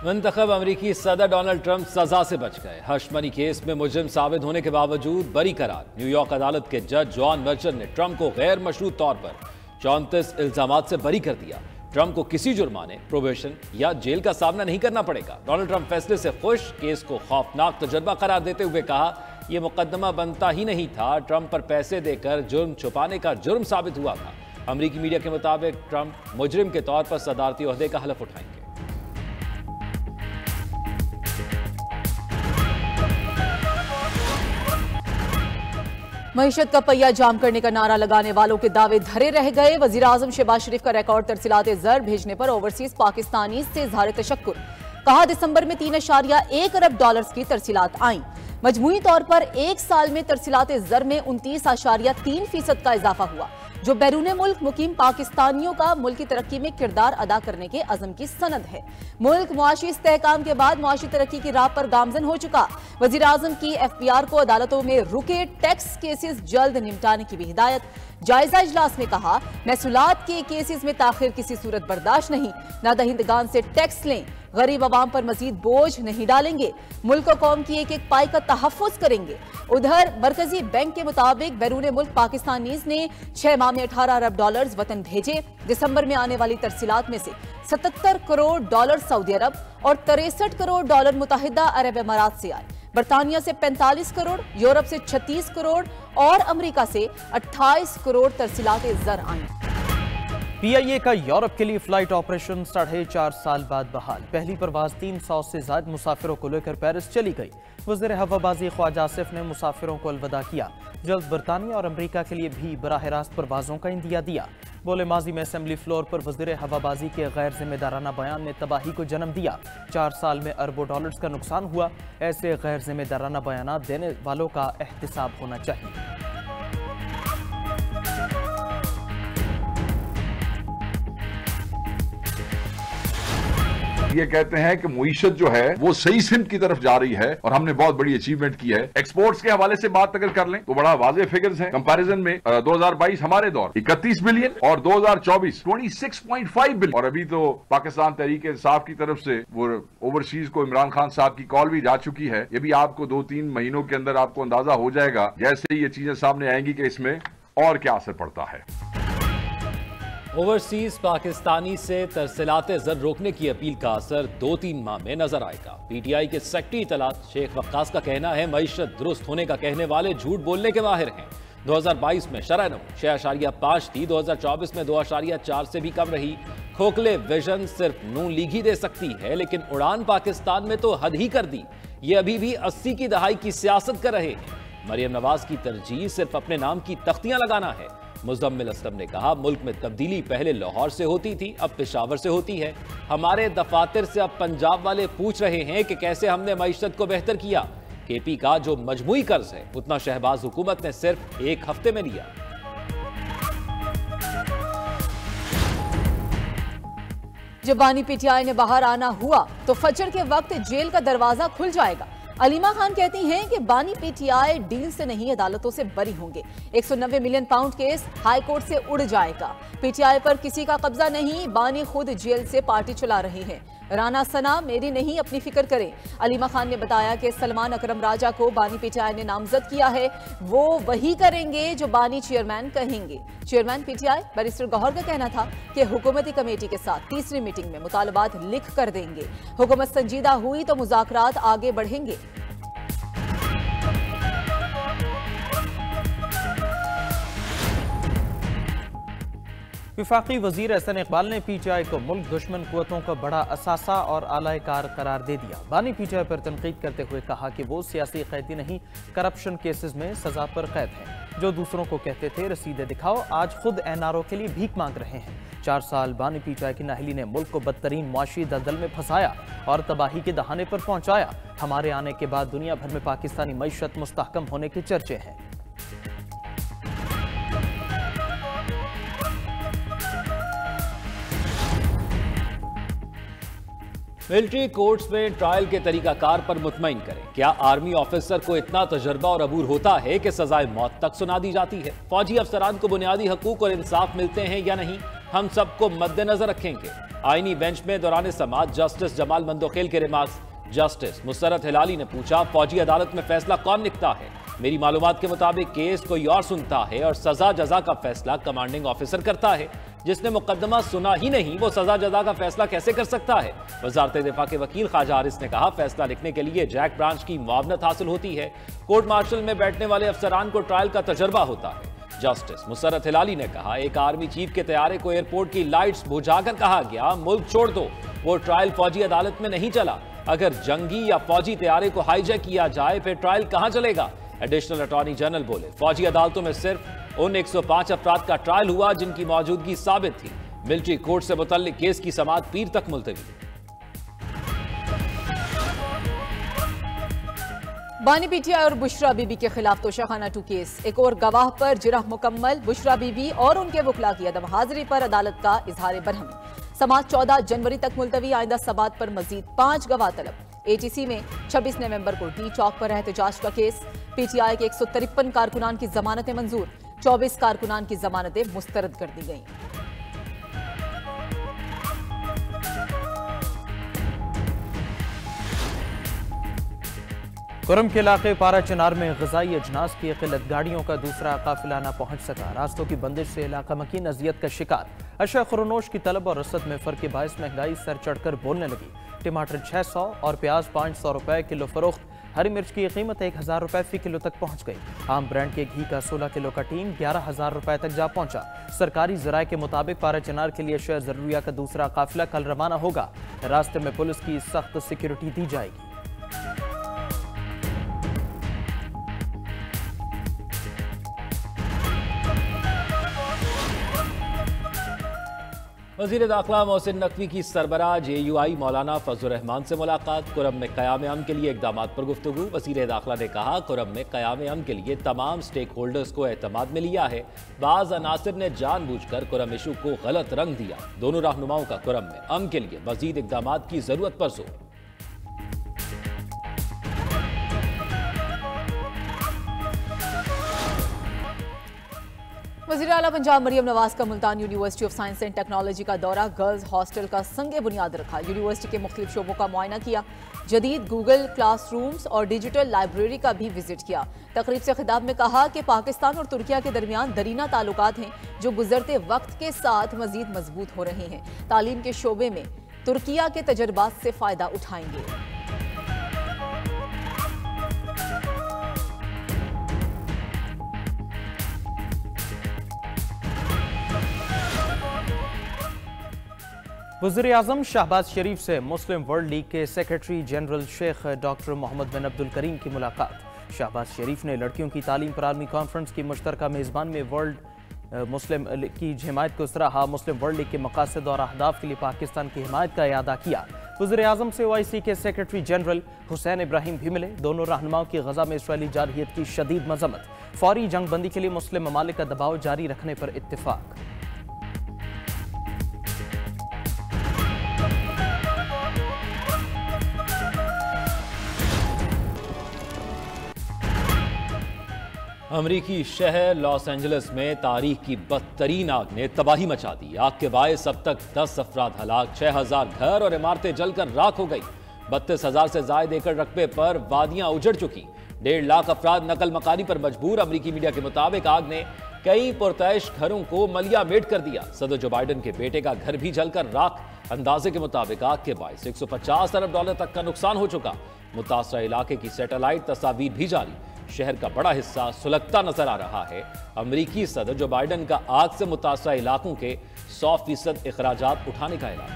मुंतखब अमरीकी सदर डोनाल्ड ट्रंप सजा से बच गए। हश मनी केस में मुजरिम साबित होने के बावजूद बरी करार। न्यूयॉर्क अदालत के जज जॉन मर्चर ने ट्रंप को गैर मशरूत तौर पर 34 इल्जामात से बरी कर दिया। ट्रंप को किसी जुर्माने, प्रोबेशन या जेल का सामना नहीं करना पड़ेगा। डोनाल्ड ट्रंप फैसले से खुश, केस को खौफनाक तजुर्बा करार देते हुए कहा, यह मुकदमा बनता ही नहीं था। ट्रंप पर पैसे देकर जुर्म छुपाने का जुर्म साबित हुआ था। अमरीकी मीडिया के मुताबिक ट्रंप मुजरिम के तौर पर सदारती ओहदे का हलफ उठाएंगे। मईशत का पहिया जाम करने का नारा लगाने वालों के दावे धरे रह गए। वजीर आजम शहबाज शरीफ का रिकॉर्ड तरसीलात ज़र भेजने पर ओवरसीज पाकिस्तानी से इज़हार तशक्कुर। कहा, दिसंबर में 3.1 अरब डॉलर्स की तरसीलात आई। मजमूई तौर पर एक साल में तरसीलात ज़र में 29.3% का इजाफा हुआ, जो बैरून मुल्क मुकीम पाकिस्तानियों का मुल्क की तरक्की में किरदार अदा करने के अज़म की सनद है। मुल्क मुआशी इस्तेहकाम के बाद मुआशी तरक्की की राह पर गामजन हो चुका। वजीर आजम की FBR को अदालतों में रुके टैक्स केसेस जल्द निपटाने की भी हिदायत। जायजा इजलास में कहा, महसूलात के केसेस में ताखिर किसी सूरत बर्दाश्त नहीं। नादहिंदगान से टैक्स लें, गरीब आवाम पर मजीद बोझ नहीं डालेंगे। मुल्क और कौम की एक एक पाई का तहफ़्फ़ुज़ करेंगे। उधर मरकजी बैंक के मुताबिक बैरून मुल्क पाकिस्तानीज़ ने 6 माह में 18 अरब डॉलर्स वतन भेजे। दिसंबर में आने वाली तरसीलात में से 77 करोड़ डॉलर सऊदी अरब और 63 करोड़ डॉलर मुत्तहिदा अरब अमारात से आए। बरतानिया से 45 करोड़, यूरोप से 36 करोड़ और अमेरिका से 28 करोड़ तरसीलात ज़र आई। PIA का यूरोप के लिए फ्लाइट ऑपरेशन 4.5 साल बाद बहाल। पहली परवाज 300 से ज्यादा मुसाफिरों को लेकर पेरिस चली गई। वज़ीर हवाबाजी ख्वाजा आसिफ ने मुसाफिरों को अलविदा किया। जल्द बरतानिया और अमेरिका के लिए भी बराह रास्त परवाजों का इंदिया दिया। बोले, माजी में असेंबली फ्लोर पर वज़ीर हवाबाजी के गैर जिम्मेदाराना बयान ने तबाही को जन्म दिया। 4 साल में अरबों डॉलर्स का नुकसान हुआ। ऐसे गैर जिम्मेदाराना बयान देने वालों का एहतिसाब होना चाहिए। ये कहते हैं कि मुईशत जो है वो सही सिमत की तरफ जा रही है और हमने बहुत बड़ी अचीवमेंट की है। एक्सपोर्ट्स के हवाले से बात अगर कर लें तो बड़ा वाज़े फिगर्स हैं। कंपैरिजन में 2022 हमारे दौर 31 बिलियन और 2024 26.5 बिलियन। और अभी तो पाकिस्तान तहरीक इंसाफ की तरफ से वो ओवरसीज को इमरान खान साहब की कॉल भी जा चुकी है। ये भी आपको 2-3 महीनों के अंदर आपको अंदाजा हो जाएगा जैसे ही ये चीजें सामने आएंगी कि इसमें और क्या असर पड़ता है। ओवरसीज पाकिस्तानी से तरसीलात ज़र रोकने की अपील का असर 2-3 माह में नजर आएगा। PTI के सेक्रेटरी इतलात शेख वक्कास का कहना है, मईशत दुरुस्त होने का कहने वाले झूठ बोलने के माहिर हैं। 2022 में शरह नमो 6.5 थी, 2024 में 2.4 से भी कम रही। खोखले विजन सिर्फ नून लीग ही दे सकती है, लेकिन उड़ान पाकिस्तान में तो हद ही कर दी। ये अभी भी 80 की दहाई की सियासत कर रहे हैं। मरियम नवाज की तरजीह सिर्फ अपने नाम की तख्तियां लगाना है। मुज़म्मिल असलम ने कहा, मुल्क में तब्दीली पहले लाहौर से होती थी, अब पेशावर से होती है। हमारे दफातर से अब पंजाब वाले पूछ रहे हैं कि कैसे हमने मईशत को बेहतर किया। KP का जो मजमूई कर्ज है उतना शहबाज हुकूमत ने सिर्फ 1 हफ्ते में लिया। जब बानी PTI ने बाहर आना हुआ तो फजर के वक्त जेल का दरवाजा खुल जाएगा। अलीमा खान कहती हैं कि बानी PTI डील से नहीं अदालतों से बरी होंगे। 190 million pound case high court से उड़ जाएगा। PTI पर किसी का कब्जा नहीं, बानी खुद जेल से पार्टी चला रहे हैं। राना सना मेरी नहीं, अपनी फिक्र करें। अलीमा खान ने बताया कि सलमान अकरम राजा को बानी PTI ने नामजद किया है। वो वही करेंगे जो बानी चेयरमैन कहेंगे। चेयरमैन PTI बैरिस्टर गौहर का कहना था कि हुकूमती कमेटी के साथ तीसरी मीटिंग में मुतालबात लिख कर देंगे। हुकूमत संजीदा हुई तो मुज़ाकरात आगे बढ़ेंगे। वफाकी वजीर एहसन इकबाल ने PTI को मुल्क दुश्मन कुव्वतों का बड़ा असासा और आला कार करार दे दिया। बानी PTI पर तनकीद करते हुए कहा कि वो सियासी कैदी नहीं, करप्शन केसेस में सजा पर कैद हैं। जो दूसरों को कहते थे रसीदें दिखाओ, आज खुद NRO के लिए भीख मांग रहे हैं। 4 साल बानी PTI की नाहली ने मुल्क को बदतरीन मुआशी दलदल में फंसाया और तबाही के दहाने पर पहुंचाया। हमारे आने के बाद दुनिया भर में पाकिस्तानी मईशत मुस्तहकम होने के चर्चे हैं। मिलिट्री कोर्ट्स में ट्रायल के तरीकाकार पर मुतमईन करें। क्या आर्मी ऑफिसर को इतना तजर्बा और अबूर होता है कि सजाए मौत तक सुना दी जाती है? फौजी अफसरान को बुनियादी हकूक और इंसाफ मिलते हैं या नहीं? हम सबको मद्देनजर रखेंगे। आईनी बेंच में दौरान समाअत जस्टिस जमाल मंदोखेल के रिमार्क्स। जस्टिस मुसर्रत हिलाली ने पूछा, फौजी अदालत में फैसला कौन लिखता है? मेरी मालूमात के मुताबिक केस कोई और सुनता है और सजा जजा का फैसला कमांडिंग ऑफिसर करता है। जिसने मुकदमा सुना ही नहीं वो सजा जजा का फैसला कैसे कर सकता है? वजारत दिफा के वकील ख्वाजा हारिस ने कहा, फैसला लिखने के लिए जैक ब्रांच की मुआवनत हासिल होती है। कोर्ट मार्शल में बैठने वाले अफसरान को ट्रायल का तजर्बा होता है। जस्टिस मुसर्रत हिलाली ने कहा, एक आर्मी चीफ के तैयारे को एयरपोर्ट की लाइट्स बुझाकर कहा गया मुल्क छोड़ दो। वो ट्रायल फौजी अदालत में नहीं चला। अगर जंगी या फौजी तैयारे को हाईजैक किया जाए फिर ट्रायल कहां चलेगा? एडिशनल अटॉर्नी जनरल बोले, फौजी अदालतों में सिर्फ उन 105 अफराद का ट्रायल हुआ जिनकी मौजूदगी साबित थी। मिलिट्री कोर्ट से मुतल्लिक केस की समाअत पीर तक मुलतवी। बानी पीटीआई और बुशरा बीबी के खिलाफ तोशाखाना 2 केस। एक और गवाह पर जिरह मुकम्मल। बुशरा बीबी और उनके वकला की अदम हाजिरी पर अदालत का इजहार बरहमी। समाअत 14 जनवरी तक मुलतवी। आइंदा समाअत पर मजीद 5 गवाह तलब। एटीसी में 26 नवंबर को डी चौक पर एहतजाज का केस। पीटीआई के 153 कारकुनान की जमानतें मंजूर। 24 कारकुनान की जमानतें मुस्तरद कर दी गईं। कुरम के इलाके पारा चिनार में ग़िज़ाई अजनास की किल्लत, गाड़ियों का दूसरा काफिला न पहुंच सका। रास्तों की बंदिश से इलाका मकीन अजियत का शिकार। अशया खुरनोश की तलब और रसद में फर्क के बायस महंगाई सर चढ़कर बोलने लगी। टमाटर 600 और प्याज 500 रुपए किलो फरोख्त। हरी मिर्च की कीमत 1000 रुपए फी किलो तक पहुंच गई। आम ब्रांड के घी का 16 किलो का टीन 11,000 रुपए तक जा पहुंचा। सरकारी जराये के मुताबिक पारा चिनार के लिए अशया जरूरिया का दूसरा काफिला कल रवाना होगा। रास्ते में पुलिस की सख्त सिक्योरिटी दी जाएगी। वज़ीर दाखिला मोहसिन नकवी की सरबराह JUI मौलाना फजलुर रहमान से मुलाकात। कुरम में क़याम अमन के लिए इक़दामात पर गुफ्तगू। वज़ीर दाखिला ने कहा, कुरम में क़याम अमन के लिए तमाम स्टेक होल्डर्स को एतमाद में लिया है। बाज़ अनासिर ने जानबूझकर कुरम इशू को गलत रंग दिया। दोनों रहनुमाओं का कुरम में अमन के लिए मज़ीद इक़दामात की ज़रूरत पर जोर। वज़ीर आला पंजाब मरियम नवाज का Multan university of science and technology का दौरा। गर्ल्स हॉस्टल का संगे बुनियाद रखा। यूनिवर्सिटी के मुख्तलिफ शोबों का मुआयना किया। जदीद गूगल क्लासरूम्स और डिजिटल लाइब्रेरी का भी विजिट किया। तकरीब से खिताब में कहा कि पाकिस्तान और तुर्किया के दरमियान दरीना ताल्लुकात हैं जो गुजरते वक्त के साथ मजीद मजबूत हो रहे हैं। तालीम के शोबे में तुर्किया के तजर्बात से फायदा उठाएंगे। वज़ीर आज़म शहबाज शरीफ से मुस्लिम वर्ल्ड लीग के secretary general Sheikh doctor Mohammad bin Abdul Karim की मुलाकात। शहबाज शरीफ ने लड़कियों की तालीम पर आलमी कॉन्फ्रेंस की मुश्तरका मेज़बान में वर्ल्ड मुस्लिम की हिमायत को सराहा। मुस्लिम वर्ल्ड लीग के मकासद और अहदाफ के लिए पाकिस्तान की हिमायत का इयादा किया। वज़ीर आज़म से OIC के सेक्रेटरी जनरल हुसैन इब्राहिम भी मिले। दोनों रहनुमाओं की गजा में इसराइली जारहियत की शदीद मजम्मत। फौरी जंग बंदी के लिए मुस्लिम ममालिक का दबाव जारी रखने पर इत्तिफाक। अमरीकी शहर लॉस एंजलिस में तारीख की बदतरीन आग ने तबाही मचा दी। आग के बायस अब तक 10 अफराद हलाक, 6000 घर और इमारतें जलकर राख हो गई। 32,000 से ज्यादा एकड़ रकबे पर वादियां उजड़ चुकी। 1.5 लाख अफराद नकल मकानी पर मजबूर। अमरीकी मीडिया के मुताबिक आग ने कई पुरतैश घरों को मलिया मेट कर दिया। सदर जो बाइडन के बेटे का घर भी जलकर राख। अंदाजे के मुताबिक आग के बायस $150 अरब तक का नुकसान हो चुका। मुतासरा इलाके की सैटेलाइट तस्वीर भी जारी। शहर का बड़ा हिस्सा सुलगता नजर आ रहा है। अमरीकी सदर जो बाइडन का आग से मुतासरा इलाकों के 100% अखराजात उठाने का ऐलान।